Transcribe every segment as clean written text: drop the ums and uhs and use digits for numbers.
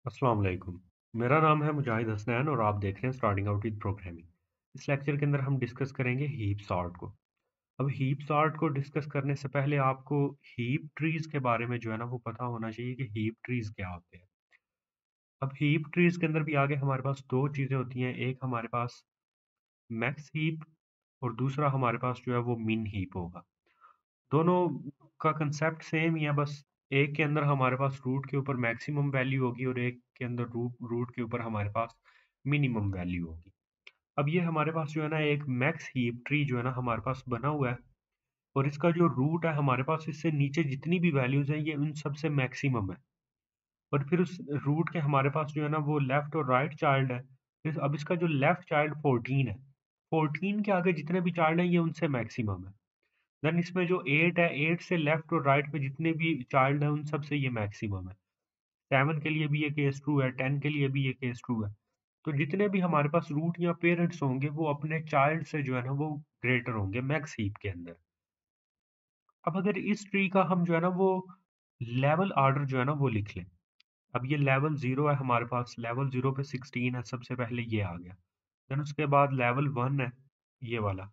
अस्सलाम वालेकुम। मेरा नाम है मुजाहिद हसनैन और आप देख रहे हैं स्टार्टिंग आउट विद प्रोग्रामिंग। इस लेक्चर के अंदर हम डिस्कस करेंगे हीप सॉर्ट को। अब हीप सॉर्ट को डिस्कस करने से पहले आपको हीप ट्रीज के बारे में जो है ना वो पता होना चाहिए कि हीप ट्रीज क्या होते हैं। अब हीप ट्रीज के अंदर भी आगे हमारे पास दो चीज़ें होती हैं, एक हमारे पास मैक्स हीप और दूसरा हमारे पास जो है वो मिन हीप होगा। दोनों का कंसेप्ट सेम ही है, बस एक के अंदर हमारे पास रूट के ऊपर मैक्सिमम वैल्यू होगी और एक के अंदर रूट के ऊपर हमारे पास मिनिमम वैल्यू होगी। अब ये हमारे पास जो है ना एक मैक्स हीप ट्री जो है ना हमारे पास बना हुआ है और इसका जो रूट है हमारे पास इससे नीचे जितनी भी वैल्यूज हैं ये उन सबसे मैक्सिमम है। और फिर उस रूट के हमारे पास जो है ना वो लेफ्ट और राइट चाइल्ड है। अब इसका जो लेफ्ट चाइल्ड 14 है, 14 के आगे जितने भी चाइल्ड हैं ये उनसे मैक्सिमम है। देन इसमें जो 8 है, 8 से लेफ्ट और राइट पे जितने भी चाइल्ड हैं उन सब से ये मैक्सिमम है। 7 के लिए भी ये केस ट्रू है, 10 के लिए भी ये केस ट्रू है। तो जितने भी हमारे पास रूट या पेरेंट्स होंगे वो अपने चाइल्ड से जो है ना वो ग्रेटर होंगे मैक्स हीप के अंदर। अब अगर इस ट्री का हम जो है ना वो लेवल ऑर्डर जो है ना वो लिख लें। अब ये लेवल 0 है हमारे पास, लेवल 0 पे 16 है, सबसे पहले ये आ गया। देन उसके बाद लेवल 1 है, ये वाला।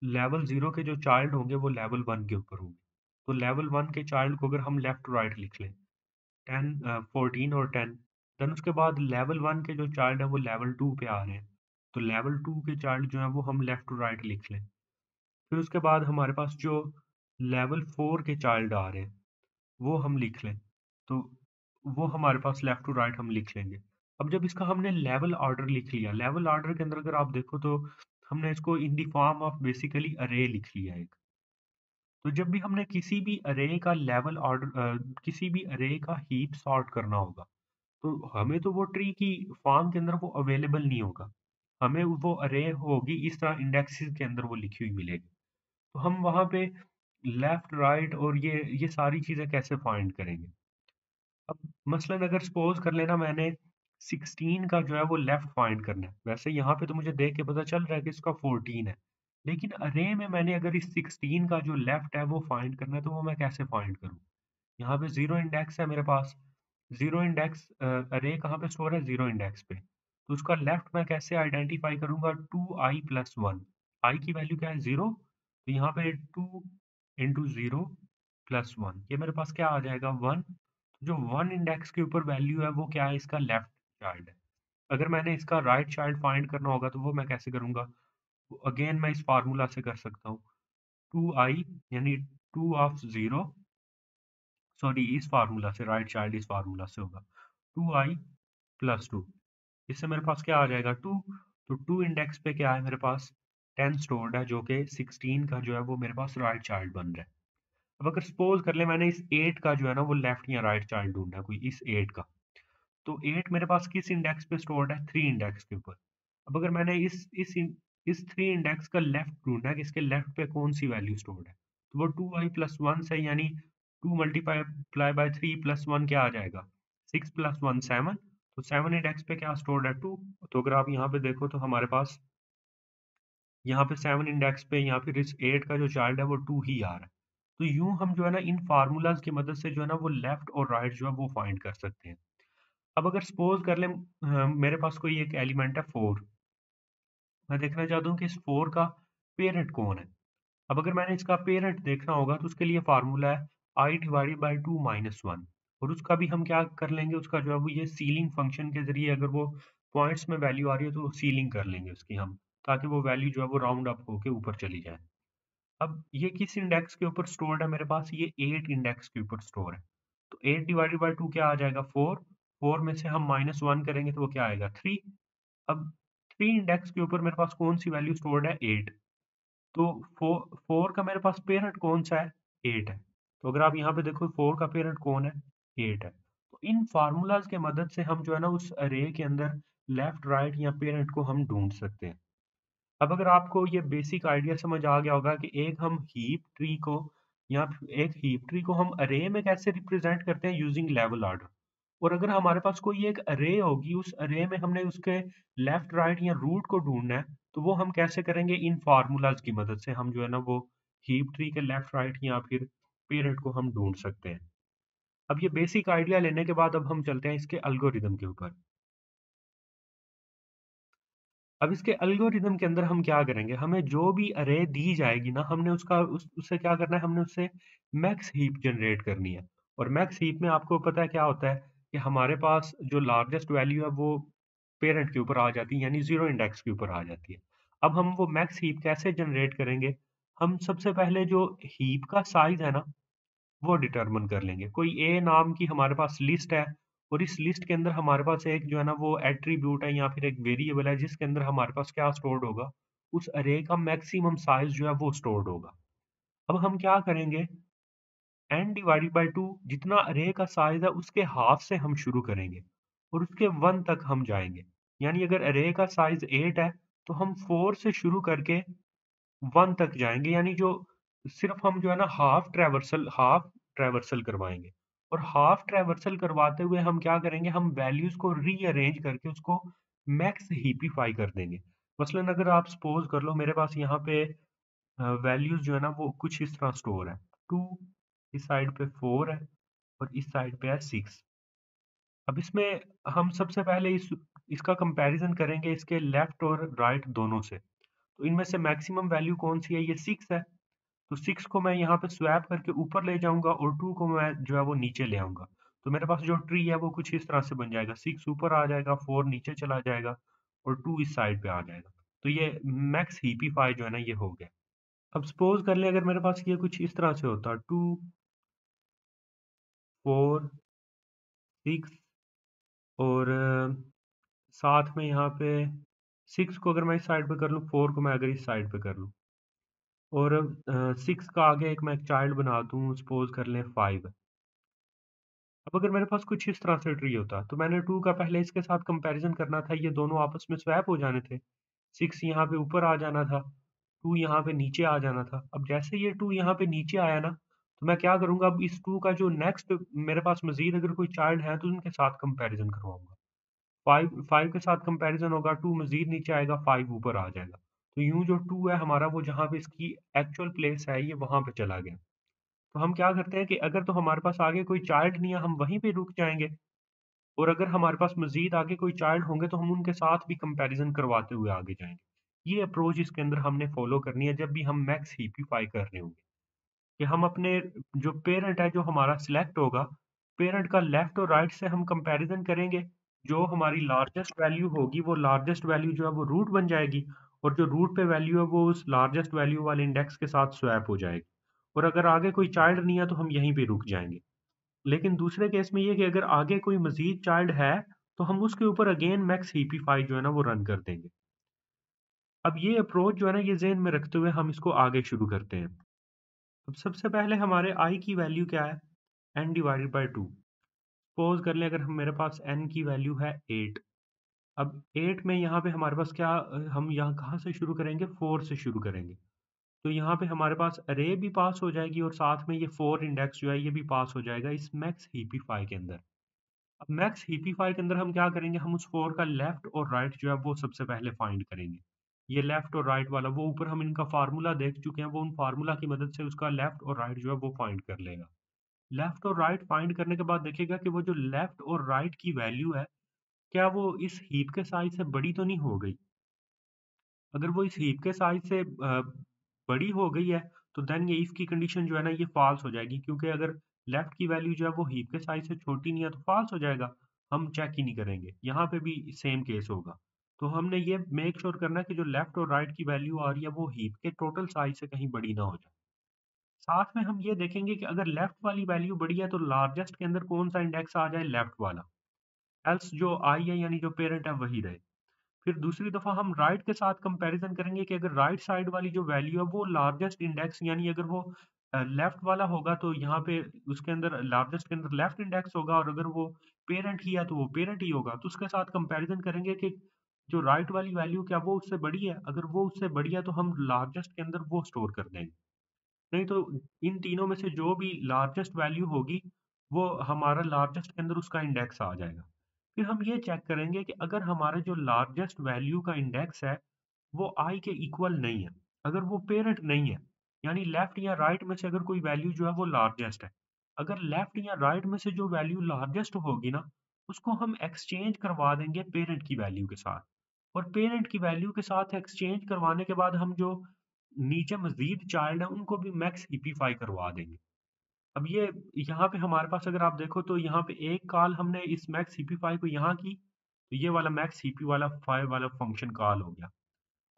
लेवल 0 के जो चाइल्ड होंगे वो लेवल 1 के ऊपर होंगे। तो लेवल 1 के चाइल्ड को अगर हम लेफ्ट टू राइट लिख लें, 10 14 और 10। देन उसके बाद लेवल 1 के जो चाइल्ड है वो लेवल 2 पे आ रहे हैं। तो लेवल 2 के चाइल्ड जो है वो हम लेफ्ट टू राइट लिख लें। फिर उसके बाद हमारे पास जो लेवल 4 के चाइल्ड आ रहे हैं, वो हम लिख लें। तो वो हमारे पास लेफ्ट टू राइट हम लिख लेंगे। अब जब इसका हमने लेवल ऑर्डर लिख लिया, लेवल ऑर्डर के अंदर अगर आप देखो तो हमने इसको in the form of basically अरे लिख लिया एक। तो जब भी हमने किसी भी अरे का लेवल ऑर्डर किसी भी अरे का हीप सॉर्ट करना होगा, तो हमें तो वो ट्री की फॉर्म के अंदर वो अवेलेबल नहीं होगा। हमें वो अरे होगी इस तरह इंडेक्सेस के अंदर वो लिखी हुई मिलेगी। तो हम वहाँ पे लेफ्ट, राइट और ये सारी चीज़ें कैसे फाइंड करेंगे? अब मसलन अगर सपोज़ कर लेना मैंने 16 का जो है वो लेफ्ट फाइंड करना है। वैसे यहाँ पे तो मुझे देख के पता चल रहा है कि इसका 14 है। लेकिन अरे में मैंने अगर इस 16 का जो लेफ्ट है वो फाइंड करना है तो वो मैं कैसे फाइंड करूँ? यहाँ पे 0 इंडेक्स है मेरे पास। 0 इंडेक्स अरे कहाँ पे स्टोर है? 0 इंडेक्स पे। तो उसका लेफ्ट मैं कैसे आइडेंटिफ़ाई करूँगा? 2i + 1। i की वैल्यू क्या है? 0। तो यहाँ पे 2 इंटू 0 + 1, ये मेरे पास क्या आ जाएगा? 1। जो 1 इंडेक्स के ऊपर वैल्यू है वो क्या है? इसका लेफ्ट चाइल्ड है। अगर मैंने इसका राइट चाइल्ड फाइंड करना होगा तो वो मैं कैसे करूँगा? अगेन मैं इस फार्मूला से कर सकता हूँ। 2i यानी 2 ऑफ 0, सॉरी इस फार्मूला से, राइट चाइल्ड इस फार्मूला से होगा 2i + 2। इससे मेरे पास क्या आ जाएगा? 2। तो 2 इंडेक्स पे क्या है मेरे पास? 10 स्टोर्ड है, जो कि 16 का जो है वो मेरे पास राइट चाइल्ड बन रहा है। अब अगर सपोज कर ले मैंने इस 8 का जो है ना वो लेफ्ट या राइट चाइल्ड ढूंढना है, कोई इस 8 का। तो 8 मेरे पास किस इंडेक्स पे स्टोर्ड है? 3 इंडेक्स के ऊपर। अब अगर मैंने इस 3 इंडेक्स का लेफ्ट ढूंढना है कि इसके लेफ्ट पे कौन सी वैल्यू स्टोर्ड है, तो वो 2i + 1 से, यानी 2 मल्टीप्लाई बाय 3 + 1 क्या आ जाएगा? 6 + 1 7। तो 7 इंडेक्स पे क्या स्टोर्ड है? 2। तो अगर आप यहाँ पे देखो तो हमारे पास यहाँ पे 7 इंडेक्स पे या फिर इस 8 का जो चाइल्ड है वो 2 ही आ रहा है। तो यूँ हम जो है ना इन फार्मूलाज़ की मदद से जो है ना वो लेफ्ट और राइट जो है वो फाइंड कर सकते हैं। अब अगर सपोज़ कर लें मेरे पास कोई एक एलिमेंट है 4। मैं देखना चाहता हूँ कि इस 4 का पेरेंट कौन है। अब अगर मैंने इसका पेरेंट देखना होगा तो उसके लिए फार्मूला है i/2 - 1। और उसका भी हम क्या कर लेंगे? उसका जो है वो ये सीलिंग फंक्शन के ज़रिए, अगर वो पॉइंट्स में वैल्यू आ रही है तो सीलिंग कर लेंगे उसकी हम, ताकि वो वैल्यू जो है वो राउंड अप होके ऊपर चली जाए। अब ये किस इंडेक्स के ऊपर स्टोर्ड है मेरे पास? ये 8 इंडेक्स के ऊपर स्टोर है। तो 8/2 क्या आ जाएगा? 4। 4 में से हम -1 करेंगे तो वो क्या आएगा? 3। अब 3 इंडेक्स के ऊपर मेरे पास कौन-सी वैल्यू स्टोर्ड है? 8। तो 4 का मेरे पास पेरेंट कौन-सा है? 8 है। तो अगर आप यहाँ पे देखो 4 का पेरेंट कौन है? 8 है। तो इन फ़ॉर्मूलाज़ के मदद से हम जो है ना उस अरे के अंदर लेफ्ट, राइट या पेरेंट को हम ढूँढ सकते हैं। अब अगर आपको ये बेसिक आइडिया समझ आ गया होगा कि एक हीप ट्री को हम अरे में कैसे रिप्रेजेंट करते हैं यूजिंग लेवल ऑर्डर। और अगर हमारे पास कोई एक अरे होगी, उस अरे में हमने उसके लेफ्ट, राइट या रूट को ढूंढना है, तो वो हम कैसे करेंगे? इन फार्मूलाज की मदद से हम जो है ना वो हीप ट्री के लेफ्ट, राइट या फिर पेरेंट को हम ढूंढ सकते हैं। अब ये बेसिक आइडिया लेने के बाद अब हम चलते हैं इसके एल्गोरिदम के ऊपर। अब इसके एल्गोरिदम के अंदर हम क्या करेंगे, हमें जो भी अरे दी जाएगी ना, हमने उसका उससे क्या करना है, हमने उससे मैक्स हीप जनरेट करनी है। और मैक्स हीप में आपको पता है क्या होता है कि हमारे पास जो लार्जेस्ट वैल्यू है वो पेरेंट के ऊपर आ जाती है, यानी ज़ीरो इंडेक्स के ऊपर आ जाती है। अब हम वो मैक्स हीप कैसे जनरेट करेंगे? हम सबसे पहले जो हीप का साइज़ है ना, वो डिटरमिन कर लेंगे। कोई ए नाम की हमारे पास लिस्ट है और इस लिस्ट के अंदर हमारे पास एक जो है ना वो एट्रीब्यूट है या फिर एक वेरिएबल है जिसके अंदर हमारे पास क्या स्टोर्ड होगा, उस अरे का मैक्सिमम साइज़ जो है वो स्टोर्ड होगा। अब हम क्या करेंगे, n डिवाइडेड बाय 2 जितना अरे का साइज़ है उसके हाफ से हम शुरू करेंगे और उसके 1 तक हम जाएँगे। यानी अगर अरे का साइज़ 8 है, तो हम 4 से शुरू करके 1 तक जाएँगे, यानी जो सिर्फ़ हम जो है ना हाफ ट्रैवर्सल करवाएँगे और हाफ ट्रैवर्सल करवाते हुए हम क्या करेंगे, हम वैल्यूज़ को रीअरेंज करके उसको मैक्स हीपिफ़ाई कर देंगे। मसलन अगर आप सपोज़ कर लो मेरे पास यहाँ पे वैल्यूज़ जो है ना वो कुछ इस तरह स्टोर है। 2 इस साइड पे 4 है और इस साइड पे है 6। अब इसमें हम सबसे पहले इसका कंपैरिज़न करेंगे इसके लेफ्ट और राइट दोनों से। तो इनमें से मैक्सिमम वैल्यू कौन-सी है? ये 6 है। तो 6 को मैं यहाँ पे स्वैप करके ऊपर ले जाऊँगा और 2 को मैं जो है वो नीचे ले आऊँगा। तो मेरे पास जो ट्री है वो कुछ इस तरह से बन जाएगा। 6 ऊपर आ जाएगा, 4 नीचे चला जाएगा और 2 इस साइड पे आ जाएगा। तो ये मैक्स हीपिफ़ाई जो है ना ये हो गया। अब सपोज़ कर लें अगर मेरे पास ये कुछ इस तरह से होता 2, 4, 6 और साथ में यहाँ पे 6 को अगर मैं इस साइड पे कर लूँ, 4 को मैं अगर इस साइड पे कर लूँ और 6 का आगे एक मैं एक चाइल्ड बना दूँ, सपोज़ कर लें 5। अब अगर मेरे पास कुछ इस तरह से ट्री होता, तो मैंने 2 का पहले इसके साथ कंपैरिज़न करना था, ये दोनों आपस में स्वैप हो जाने थे। 6 यहाँ पे ऊपर आ जाना था, 2 यहाँ पे नीचे आ जाना था। अब जैसे ये 2 यहाँ पे नीचे आया ना, तो मैं क्या करूँगा, अब इस 2 का जो नेक्स्ट मेरे पास मज़ीद अगर कोई चाइल्ड है, तो उनके साथ कंपैरिज़न करवाऊँगा। 5 के साथ कंपैरिज़न होगा, 2 मज़ीद नीचे आएगा, 5 ऊपर आ जाएगा। तो यूँ जो 2 है हमारा, वो जहाँ पे इसकी एक्चुअल प्लेस है, ये वहाँ पे चला गया। तो हम क्या करते हैं कि अगर तो हमारे पास आगे कोई चाइल्ड नहीं है, हम वहीं पे रुक जाएँगे और अगर हमारे पास मज़ीद आगे कोई चाइल्ड होंगे, तो हम उनके साथ भी कंपैरिज़न करवाते हुए आगे जाएँगे। ये अप्रोच इसके अंदर हमने फ़ॉलो करनी है जब भी हम मैक्स हिपिफ़ाई कर रहे होंगे, कि हम अपने जो पेरेंट है, जो हमारा सिलेक्ट होगा, पेरेंट का लेफ्ट और राइट से हम कंपैरिज़न करेंगे। जो हमारी लार्जेस्ट वैल्यू होगी, वो लार्जेस्ट वैल्यू जो है वो रूट बन जाएगी और जो रूट पे वैल्यू है, वो उस लार्जेस्ट वैल्यू वाले इंडेक्स के साथ स्वैप हो जाएगी। और अगर आगे कोई चाइल्ड नहीं है, तो हम यहीं पे रुक जाएँगे। लेकिन दूसरे केस में ये है कि अगर आगे कोई मज़ीद चाइल्ड है, तो हम उसके ऊपर अगेन मैक्स हिपिफ़ाई जो है ना वो रन कर देंगे। अब ये अप्रोच जो है ना ये ज़हन में रखते हुए हम इसको आगे शुरू करते हैं। अब सबसे पहले हमारे i की वैल्यू क्या है? n divided by 2। सपोज़ कर लें अगर हम मेरे पास n की वैल्यू है 8। अब 8 में यहाँ पे हमारे पास क्या हम यहाँ कहाँ से शुरू करेंगे? 4 से शुरू करेंगे। तो यहाँ पे हमारे पास अरे भी पास हो जाएगी और साथ में ये 4 इंडेक्स जो है ये भी पास हो जाएगा इस मैक्स हिपिफ़ाई के अंदर। अब मैक्स हिपिफाई के अंदर हम क्या करेंगे, हम उस 4 का लेफ्ट और राइट जो है वो सबसे पहले फाइंड करेंगे। ये लेफ्ट और राइट वाला वो ऊपर हम इनका फार्मूला देख चुके हैं, वो उन फार्मूला की मदद से उसका लेफ्ट और राइट जो है वो फाइंड कर लेगा। लेफ्ट और राइट फाइंड करने के बाद देखिएगा कि वो जो लेफ्ट और राइट की वैल्यू है, क्या वो इस हीप के साइज़ से बड़ी तो नहीं हो गई? अगर वो इस हीप के साइज़ से बड़ी हो गई है, तो देन ये इफ की कंडीशन जो है ना ये फ़ाल्स हो जाएगी, क्योंकि अगर लेफ्ट की वैल्यू जो है वो हीप के साइज़ से छोटी नहीं है तो फ़ाल्स हो जाएगा। हम चेक ही नहीं करेंगे। यहाँ पे भी सेम केस होगा। तो हमने ये मेक श्योर करना है कि जो लेफ्ट और राइट की वैल्यू आ रही है वो हीप के टोटल साइज़ से कहीं बड़ी ना हो जाए। साथ में हम ये देखेंगे कि अगर लेफ्ट वाली वैल्यू बड़ी है तो लार्जेस्ट के अंदर कौन-सा इंडेक्स आ जाए, लेफ्ट वाला। एल्स जो आई है यानी जो पेरेंट है वही रहे। फिर दूसरी दफ़ा हम राइट के साथ कंपैरिज़न करेंगे कि अगर राइट साइड वाली जो वैल्यू है वो लार्जेस्ट इंडेक्स, यानी अगर वो लेफ्ट वाला होगा तो यहाँ पे उसके अंदर लार्जेस्ट के अंदर लेफ्ट इंडेक्स होगा और अगर वो पेरेंट ही है तो वो पेरेंट ही होगा। तो उसके साथ कंपैरिज़न करेंगे कि जो राइट वाली वैल्यू क्या वो उससे बड़ी है? अगर वो उससे बड़ी है तो हम लार्जेस्ट के अंदर वो स्टोर कर देंगे। नहीं तो इन तीनों में से जो भी लार्जेस्ट वैल्यू होगी, वो हमारा लार्जेस्ट के अंदर उसका इंडेक्स आ जाएगा। फिर हम ये चेक करेंगे कि अगर हमारा जो लार्जेस्ट वैल्यू का इंडेक्स है, वो i के इक्वल नहीं है, अगर वो पेरेंट नहीं है, यानी लेफ्ट या राइट में से अगर कोई वैल्यू जो है वो लार्जेस्ट है। अगर लेफ्ट या राइट में से जो वैल्यू लार्जेस्ट होगी ना, उसको हम एक्सचेंज करवा देंगे पेरेंट की वैल्यू के साथ। और पेरेंट की वैल्यू के साथ एक्सचेंज करवाने के बाद हम जो नीचे मज़ीद चाइल्ड है उनको भी मैक्स हीपिफाई करवा देंगे। अब ये यहाँ पे हमारे पास अगर आप देखो तो यहाँ पे एक कॉल हमने इस मैक्स हीपिफाई को यहाँ की, तो ये वाला मैक्स हीपी वाला फाइव वाला फंक्शन कॉल हो गया।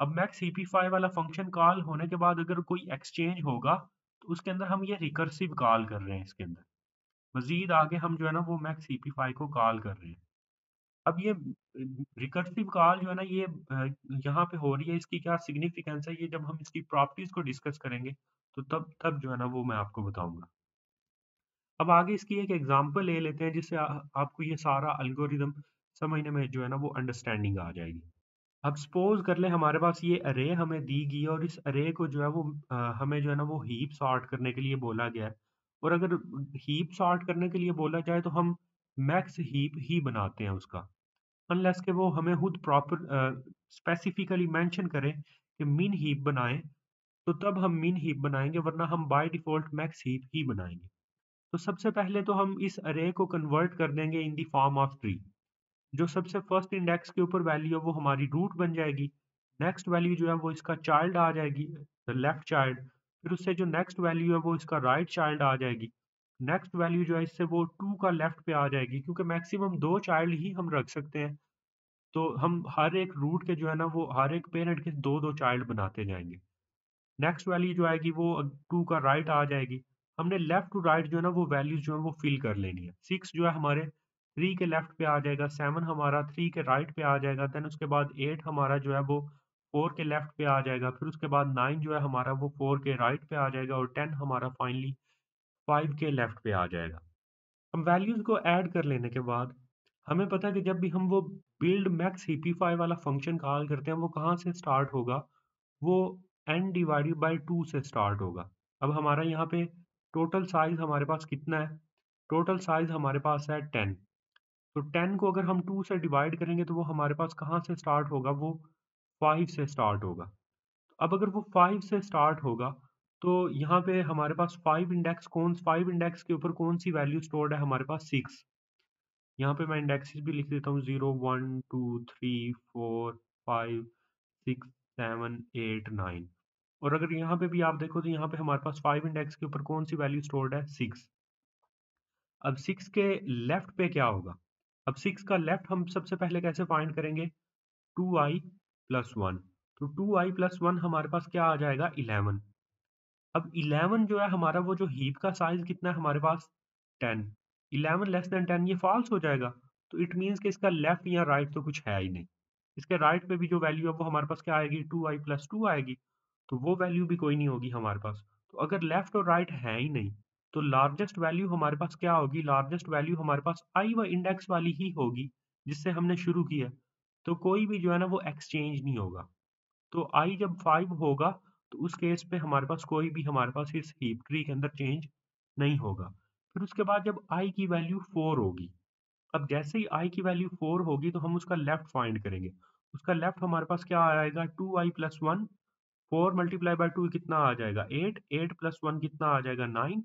अब मैक्स हीपीफाई वाला फंक्शन कॉल होने के बाद अगर कोई एक्सचेंज होगा, तो उसके अंदर हम ये रिकर्सिव कॉल कर रहे हैं इसके अंदर। मज़ीद आगे हम जो है ना वो मैक्स हीपीफाई को कॉल कर रहे हैं। अब ये रिकर्सिव कॉल जो है ना ये यहाँ पे हो रही है, इसकी क्या सिग्निफिकेंस है, ये जब हम इसकी प्रॉपर्टीज़ को डिस्कस करेंगे, तो तब जो है ना वो मैं आपको बताऊँगा। अब आगे इसकी एक एग्ज़ाम्पल ले लेते हैं जिससे आपको ये सारा एल्गोरिदम समझने में जो है ना वो अंडरस्टैंडिंग आ जाएगी। अब सपोज़ कर लें हमारे पास ये अरे हमें दी गई है और इस अरे को जो है वो हमें जो है ना वो हीप सॉर्ट करने के लिए बोला गया है। और अगर हीप सॉर्ट करने के लिए बोला जाए तो हम मैक्स हीप ही बनाते हैं उसका। अनलेस के वो हमें खुद प्रॉपर स्पेसिफिकली मेंशन करें कि मिन हीप बनाएं, तो तब हम मिन हीप बनाएंगे, वरना हम बाय डिफ़ॉल्ट मैक्स हीप ही बनाएंगे। तो सबसे पहले तो हम इस अरे को कन्वर्ट कर देंगे in the form of tree. जो सबसे फर्स्ट इंडेक्स के ऊपर वैल्यू है वो हमारी रूट बन जाएगी। नेक्स्ट वैल्यू जो है वो इसका चाइल्ड आ जाएगी, लेफ्ट चाइल्ड। फिर उससे जो नेक्स्ट वैल्यू है वो इसका राइट चाइल्ड आ जाएगी। नेक्स्ट वैल्यू जो है इससे वो 2 का लेफ्ट पे आ जाएगी, क्योंकि मैक्सिमम 2 चाइल्ड ही हम रख सकते हैं। तो हम हर एक रूट के जो है ना वो हर एक पेरेंट के 2-2 चाइल्ड बनाते जाएँगे। नेक्स्ट वैल्यू जो आएगी वो 2 का राइट आ जाएगी। हमने लेफ्ट टू राइट जो है ना वो वैल्यूज़ जो है वो फिल कर लेनी है। 6 जो है हमारे 3 के लेफ्ट पे आ जाएगा, 7 हमारा 3 के राइट पे आ जाएगा, देन उसके बाद 8 हमारा जो है वो 4 के लेफ्ट पे आ जाएगा, फिर उसके बाद 9 जो है हमारा वो 4 के राइट पे आ जाएगा और 10 हमारा फाइनली 5 के लेफ्ट पे आ जाएगा। हम वैल्यूज़ को ऐड कर लेने के बाद हमें पता है कि जब भी हम वो बिल्ड मैक्स हिपिफाई वाला फंक्शन कॉल करते हैं वो कहाँ से स्टार्ट होगा, वो n डिवाइडेड बाय 2 से स्टार्ट होगा। अब हमारा यहाँ पे टोटल साइज़ हमारे पास कितना है? टोटल साइज़ हमारे पास है 10। तो 10 को अगर हम 2 से डिवाइड करेंगे तो वो हमारे पास कहाँ से स्टार्ट होगा? वो 5 से स्टार्ट होगा। अब अगर वो 5 से स्टार्ट होगा, तो यहाँ पे हमारे पास 5 इंडेक्स के ऊपर कौन-सी वैल्यू स्टोर्ड है? हमारे पास 6। यहाँ पे मैं इंडेक्सेस भी लिख देता हूँ, 0, 1, 2, 3, 4, 5, 6, 7, 8, 9। और अगर यहाँ पे भी आप देखो तो यहाँ पे हमारे पास 5 इंडेक्स के ऊपर कौन सी वैल्यू स्टोर्ड है? 6। अब 6 के लेफ्ट पे क्या होगा? अब 6 का लेफ्ट हम सबसे पहले कैसे फाइंड करेंगे? 2i plus 1। तो 2i प्लस 1 हमारे पास क्या आ जाएगा? 11। अब 11 जो है हमारा वो जो हीप का साइज़ कितना है हमारे पास? 10। 11 लेस देन 10 ये फ़ॉल्स हो जाएगा। तो इट मीन्स कि इसका लेफ्ट या राइट तो कुछ है ही नहीं। इसके राइट पे भी जो वैल्यू है वो हमारे पास क्या आएगी? 2i प्लस 2 आएगी। तो वो वैल्यू भी कोई नहीं होगी हमारे पास। तो अगर लेफ्ट और राइट है ही नहीं, तो लार्जेस्ट वैल्यू हमारे पास क्या होगी? लार्जेस्ट वैल्यू हमारे पास आई व इंडेक्स वाली ही होगी, जिससे हमने शुरू किया। तो कोई भी जो है ना वो एक्सचेंज नहीं होगा। तो i जब 5 होगा, तो उस केस पे हमारे पास कोई भी हमारे पास इस हीप ट्री के अंदर चेंज नहीं होगा। फिर उसके बाद जब i की वैल्यू 4 होगी, अब जैसे ही i की वैल्यू 4 होगी तो हम उसका लेफ्ट फाइंड करेंगे। उसका लेफ्ट हमारे पास क्या आएगा? 2i प्लस 1, 4 मल्टीप्लाई बाय 2 कितना आ जाएगा? 8, 8 प्लस 1 कितना आ जाएगा? 9।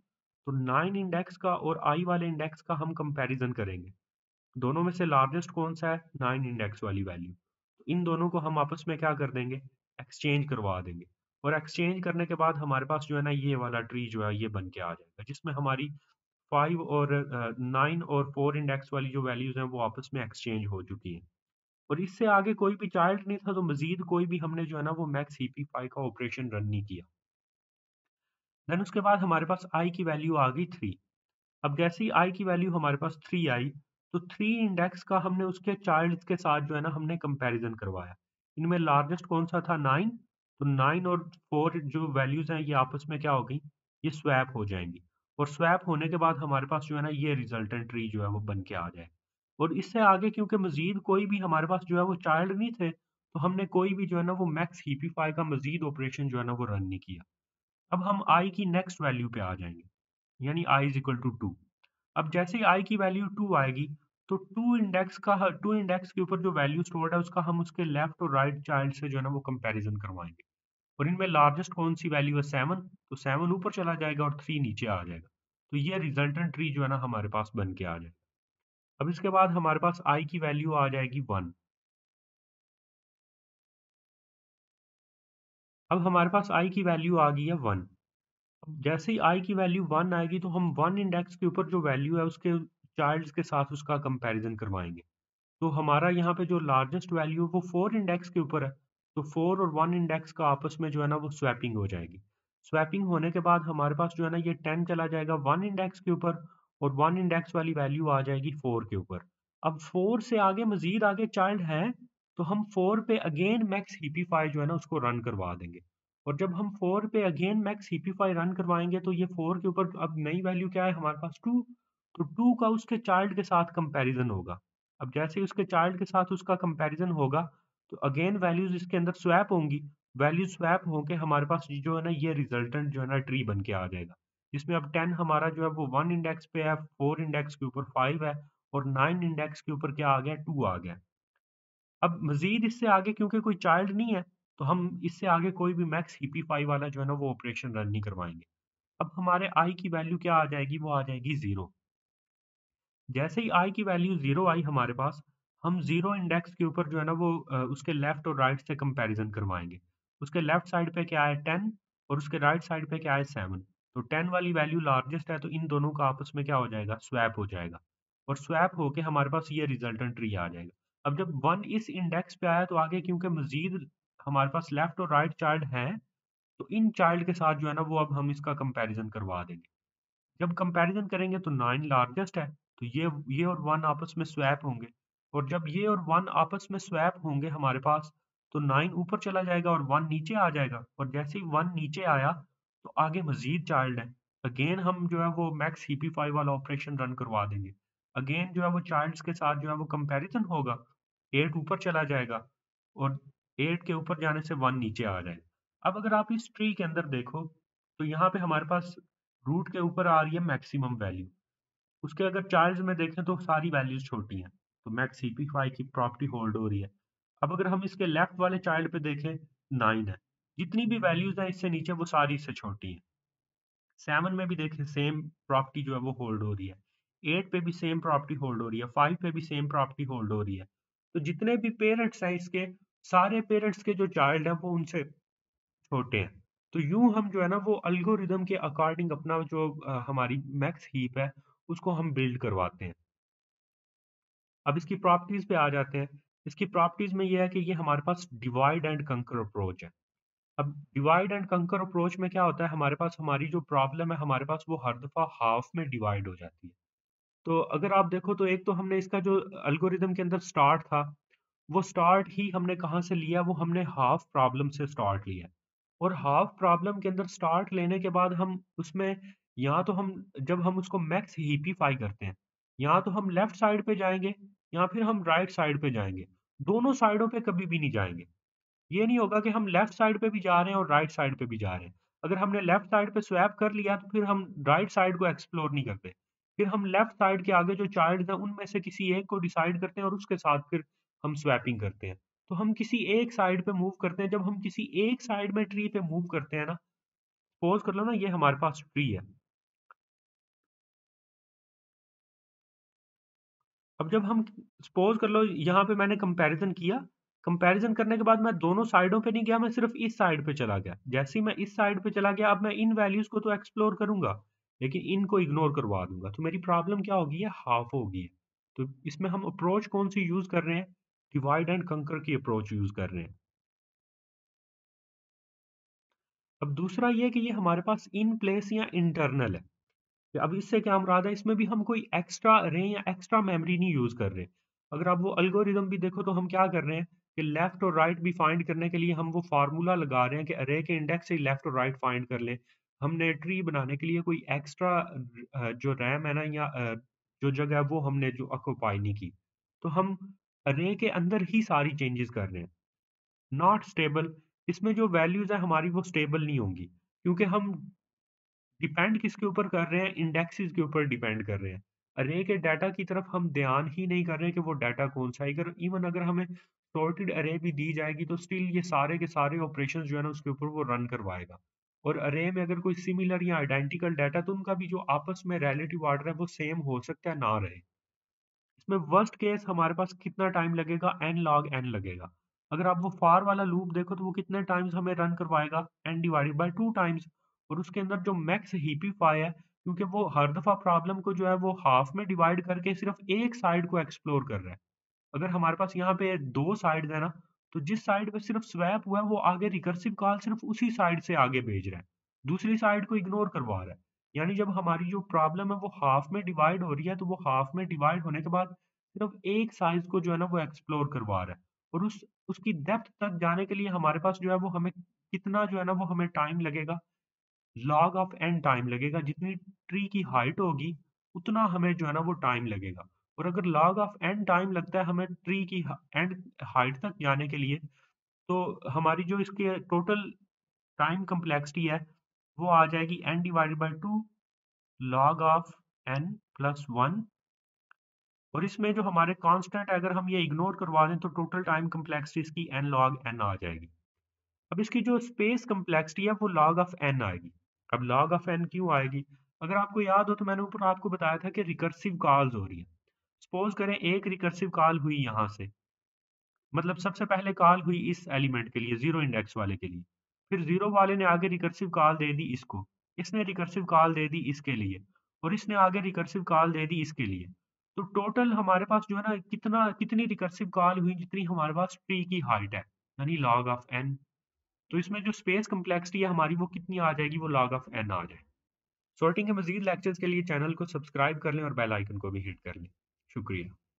तो 9 इंडेक्स का और i वाले इंडेक्स का हम कंपैरिजन करेंगे। दोनों में से लार्जेस्ट कौन-सा है? 9 इंडेक्स वाली वैल्यू। तो इन दोनों को हम आपस में क्या कर देंगे? एक्सचेंज करवा देंगे। और एक्सचेंज करने के बाद हमारे पास जो है ना ये वाला ट्री जो है ये बन के आ जाएगा, जिसमें हमारी 5 और 9 और 4 इंडेक्स वाली जो वैल्यूज़ हैं वो आपस में एक्सचेंज हो चुकी हैं। और इससे आगे कोई भी चाइल्ड नहीं था, तो मज़ीद कोई भी हमने जो है ना वो मैक्स हीपिफाई का ऑपरेशन रन नहीं किया। देन उसके बाद हमारे पास i की वैल्यू आ गई 3। अब जैसे ही i की वैल्यू हमारे पास 3 आई, तो 3 इंडेक्स का हमने उसके चाइल्ड्स के साथ जो है ना हमने कंपैरिजन करवाया। इनमें लार्जेस्ट कौन-सा था? 9। तो 9 और 4 जो वैल्यूज़ हैं ये आपस में क्या हो गई? ये स्वैप हो जाएँगी। और स्वैप होने के बाद हमारे पास जो है ना ये रिजल्टेंट ट्री जो है वो बन के आ जाए। और इससे आगे क्योंकि मज़ीद कोई भी हमारे पास जो है वो चाइल्ड नहीं थे, तो हमने कोई भी जो है ना वो मैक्स हीपिफाई का मज़ीद ऑपरेशन जो है ना वो रन नहीं किया। अब हम i की नेक्स्ट वैल्यू पे आ जाएँगे, यानी i इज़ इक्वल टू 2। अब जैसे ही i की वैल्यू 2 आएगी, तो 2 इंडेक्स के ऊपर जो वैल्यू स्टोर्ड है उसका हम उसके लेफ्ट और राइट चाइल्ड से जो है ना वो कंपैरिजन करवाएँगे। और इनमें लार्जेस्ट कौन-सी वैल्यू है? 7। तो 7 ऊपर चला जाएगा और 3 नीचे आ जाएगा। तो ये रिजल्टेंट ट्री जो है ना हमारे पास बन के आ जाए। अब इसके बाद हमारे पास आई की वैल्यू आ जाएगी 1। अब हमारे पास आई की वैल्यू आ गई है 1। अब जैसे ही आई की वैल्यू 1 आएगी तो हम 1 इंडेक्स के ऊपर जो वैल्यू है उसके चाइल्ड्स के साथ उसका कंपैरिजन करवाएंगे। तो हमारा यहाँ पे जो लार्जेस्ट वैल्यू है वो 4 इंडेक्स के ऊपर है। तो 4 और 1 इंडेक्स का आपस में जो है ना वो स्वैपिंग हो जाएगी। स्वैपिंग होने के बाद हमारे पास जो है ना ये 10 चला जाएगा 1 इंडेक्स के ऊपर और 1 इंडेक्स वाली वैल्यू आ जाएगी 4 के ऊपर। अब 4 से आगे मज़ीद आगे चाइल्ड है तो हम 4 पे अगेन मैक्स हीपिफाई जो है ना उसको रन करवा देंगे। और जब हम 4 पे अगेन मैक्स हीपिफाई रन करवाएँगे तो ये 4 के ऊपर अब नई वैल्यू क्या है हमारे पास 2। तो 2 का उसके चाइल्ड के साथ कंपैरिज़न होगा। अब जैसे ही उसके चाइल्ड के साथ उसका कंपैरिजन होगा तो अगेन वैल्यूज इसके अंदर स्वैप होंगी। वैल्यू स्वैप होके हमारे पास जो है ना ये रिजल्टेंट जो है ना ट्री बन के आ जाएगा, जिसमें अब 10 हमारा जो है वो 1 इंडेक्स पे है, 4 इंडेक्स के ऊपर 5 है और 9 इंडेक्स के ऊपर क्या आ गया 2 आ गया। अब मजीद इससे आगे क्योंकि कोई चाइल्ड नहीं है तो हम इससे आगे कोई भी मैक्स हिपीफाई वाला जो है ना वो ऑपरेशन रन नहीं करवाएंगे। अब हमारे आई की वैल्यू क्या आ जाएगी, वो आ जाएगी 0। जैसे ही आई की वैल्यू 0 आई हमारे पास, हम 0 इंडेक्स के ऊपर जो है ना वो उसके लेफ्ट और राइट से कंपैरिजन करवाएँगे। उसके लेफ्ट साइड पे क्या है 10 और उसके राइट साइड पे क्या है 7। तो 10 वाली वैल्यू लार्जेस्ट है तो इन दोनों का आपस में क्या हो जाएगा, स्वैप हो जाएगा। और स्वैप होके हमारे पास ये रिजल्टेंट ट्री आ जाएगा। अब जब 1 इस इंडेक्स पे आया तो आगे क्योंकि मज़ीद हमारे पास लेफ्ट और राइट चाइल्ड हैं, तो इन चाइल्ड के साथ जो है ना वो अब हम इसका कंपैरिजन करवा देंगे। जब कंपैरिजन करेंगे तो 9 लार्जेस्ट है, तो ये और 1 आपस में स्वैप होंगे और जब ये और 1 आपस में स्वैप होंगे हमारे पास, तो 9 ऊपर चला जाएगा और 1 नीचे आ जाएगा और जैसे ही 1 नीचे आया, तो आगे मज़ीद चाइल्ड है। अगेन हम जो है वो मैक्स हीपीफाई वाला ऑपरेशन रन करवा देंगे। अगेन जो है वो चाइल्ड्स के साथ जो है वो कंपैरिजन होगा, 8 ऊपर चला जाएगा और 8 के ऊपर जाने से 1 नीचे आ जाएगा। अब अगर आप इस ट्री के अंदर देखो, तो यहाँ पे हमारे पास रूट के ऊपर आ रही है मैक्सिमम वैल्यू। उसके अगर चार्ज में देखें तो सारी वैल्यूज छोटी हैं, तो मैक्स सीपी की प्रॉपर्टी होल्ड हो रही है। अब अगर हम इसके लेफ्ट वाले चाइल्ड पे देखें 9 है, जितनी भी वैल्यूज हैं इससे नीचे वो सारी इससे छोटी हैं। 7 में भी देखें सेम प्रॉपर्टी जो है वो होल्ड हो रही है, 8 पे भी सेम प्रॉपर्टी होल्ड हो रही है, 5 पे भी सेम प्रॉपर्टी होल्ड हो रही है। तो जितने भी पेरेंट्स हैं इसके, सारे पेरेंट्स के जो चाइल्ड है वो उनसे छोटे हैं। तो यूँ हम जो है ना वो एल्गोरिदम के अकॉर्डिंग अपना जो हमारी मैक्स हीप है, उसको हम बिल्ड करवाते हैं। अब इसकी प्रॉपर्टीज़ पे आ जाते हैं। इसकी प्रॉपर्टीज़ में ये है कि ये हमारे पास डिवाइड एंड कंकर अप्रोच है। अब डिवाइड एंड कंकर अप्रोच में क्या होता है, हमारे पास हमारी जो प्रॉब्लम है, हमारे पास वो हर दफ़ा हाफ में डिवाइड हो जाती है। तो अगर आप देखो तो एक तो हमने इसका जो एल्गोरिदम के अंदर स्टार्ट था, वो स्टार्ट ही हमने कहाँ से लिया, वो हमने हाफ प्रॉब्लम से स्टार्ट लिया। और हाफ प्रॉब्लम के अंदर स्टार्ट लेने के बाद हम उसमें या तो हम जब हम उसको मैक्स हीपीफाई करते हैं, या तो हम लेफ्ट साइड पे जाएँगे या फिर हम राइट साइड पे जाएँगे। दोनों साइडों पे कभी भी नहीं जाएँगे। ये नहीं होगा कि हम लेफ्ट साइड पे भी जा रहे हैं और राइट साइड पे भी जा रहे हैं। अगर हमने लेफ्ट साइड पे स्वैप कर लिया तो फिर हम राइट साइड को एक्सप्लोर नहीं करते। फिर हम लेफ्ट साइड के आगे जो चाइल्ड्स हैं उनमें से किसी एक को डिसाइड करते हैं और उसके साथ फिर हम स्वैपिंग करते हैं। तो हम किसी एक साइड पे मूव करते हैं, जब हम किसी एक साइड में ट्री पे मूव करते हैं ना, सपोज़ कर लो ना ये हमारे पास ट्री है। अब जब हम सपोज़ कर लो यहाँ पे मैंने कंपैरिज़न किया, कंपैरिज़न करने के बाद मैं दोनों साइडों पे नहीं गया, मैं सिर्फ़ इस साइड पे चला गया। जैसे ही मैं इस साइड पे चला गया, अब मैं इन वैल्यूज़ को तो एक्सप्लोर करूँगा, लेकिन इनको इग्नोर करवा दूँगा। तो मेरी प्रॉब्लम क्या होगी, ये हाफ़ होगी है। तो इसमें हम अप्रोच कौन-सी यूज़ कर रहे हैं? डिवाइड एंड कंकर की अप्रोच यूज़ कर रहे हैं। अब दूसरा ये है कि ये हमारे पास इन प्लेस या इंटरनल है। अब इससे क्या मुराद है, इसमें भी हम कोई एक्स्ट्रा अरे या एक्स्ट्रा मेमोरी नहीं यूज़ कर रहे। अगर आप वो एल्गोरिदम भी देखो तो हम क्या कर रहे हैं कि लेफ्ट और राइट भी फाइंड करने के लिए हम वो फार्मूला लगा रहे हैं कि अरे के इंडेक्स से लेफ्ट और राइट फाइंड कर लें। हमने ट्री बनाने के लिए कोई एक्स्ट्रा जो रैम है ना या जो जगह है वो हमने जो ऑक्यूपाई नहीं की। तो हम अरे के अंदर ही सारी चेंजेस कर रहे हैं। नॉट स्टेबल, इसमें जो वैल्यूज़ है हमारी वो स्टेबल नहीं होंगी, क्योंकि हम डिपेंड किसके ऊपर कर रहे हैं? इंडेक्सेस के ऊपर डिपेंड कर रहे हैं। अरे के डाटा की तरफ हम ध्यान ही नहीं कर रहे कि वो डाटा कौन-सा है। अगर इवन अगर हमें सॉर्टेड अरे भी दी जाएगी तो स्टिल ये सारे के सारे ऑपरेशंस जो है ना उसके ऊपर वो रन करवाएगा। और अरे में अगर कोई सिमिलर या आइडेंटिकल डाटा तो उनका भी जो आपस में रिलेटिव ऑर्डर है वो सेम हो सकता है ना रहे। इसमें वर्स्ट केस हमारे पास कितना टाइम लगेगा, n log n लगेगा। अगर आप वो फार वाला लूप देखो तो वो कितने टाइम्स हमें रन करवाएगा, n डिवाइडेड बाय 2 टाइम्स। और उसके अंदर जो मैक्स हीपिफाई है, क्योंकि वो हर दफा प्रॉब्लम को जो है वो हाफ में डिवाइड करके सिर्फ एक साइड को एक्सप्लोर कर रहा है। अगर हमारे पास यहाँ पे 2 साइड्स है ना, तो जिस साइड पे सिर्फ स्वैप हुआ है वो आगे रिकर्सिव कॉल सिर्फ उसी साइड से आगे भेज रहा है, दूसरी साइड को इग्नोर करवा रहा है। यानी जब हमारी जो प्रॉब्लम है वो हाफ में डिवाइड हो रही है, तो वो हाफ में डिवाइड होने के बाद सिर्फ एक साइज को जो है ना वो एक्सप्लोर करवा रहा है। और उसकी डेप्थ तक जाने के लिए हमारे पास जो है वो हमें कितना जो है ना वो हमें टाइम लगेगा, लॉग ऑफ एन टाइम लगेगा। जितनी ट्री की हाइट होगी उतना हमें जो है ना वो टाइम लगेगा। और अगर log ऑफ एन टाइम लगता है हमें ट्री की एंड हाइट तक जाने के लिए, तो हमारी जो इसके टोटल टाइम कम्प्लेक्सिटी है वो आ जाएगी n divided by 2 log of n plus 1। और इसमें जो हमारे कांस्टेंट है अगर हम ये इग्नोर करवा दें तो टोटल टाइम कम्प्लेक्सिटी इसकी एन log एन आ जाएगी। अब इसकी जो स्पेस कम्प्लेक्सिटी है वो log ऑफ एन आएगी। अब log ऑफ एन क्यों आएगी? अगर आपको याद हो तो मैंने ऊपर आपको बताया था कि रिकर्सिव कॉल्स हो रही है। सपोज करें एक रिकर्सिव कॉल हुई यहाँ से, मतलब सबसे पहले कॉल हुई इस एलिमेंट के लिए, जीरो इंडेक्स वाले के लिए। फिर जीरो वाले ने आगे रिकर्सिव कॉल दे दी इसको, इसने रिकर्सिव कॉल दे दी इसके लिए, और इसने आगे रिकर्सिव कॉल दे दी इसके लिए। तो टोटल हमारे पास जो है ना कितनी रिकर्सिव कॉल हुई जितनी हमारे पास ट्री की हाइट है, यानी log ऑफ एन। तो इसमें जो स्पेस कम्प्लेक्सिटी है हमारी वो कितनी आ जाएगी, वो log ऑफ एन आ जाए। सॉर्टिंग के मजीद लेक्चर्स के लिए चैनल को सब्सक्राइब कर लें और बेल आइकन को भी हिट कर लें। शुक्रिया।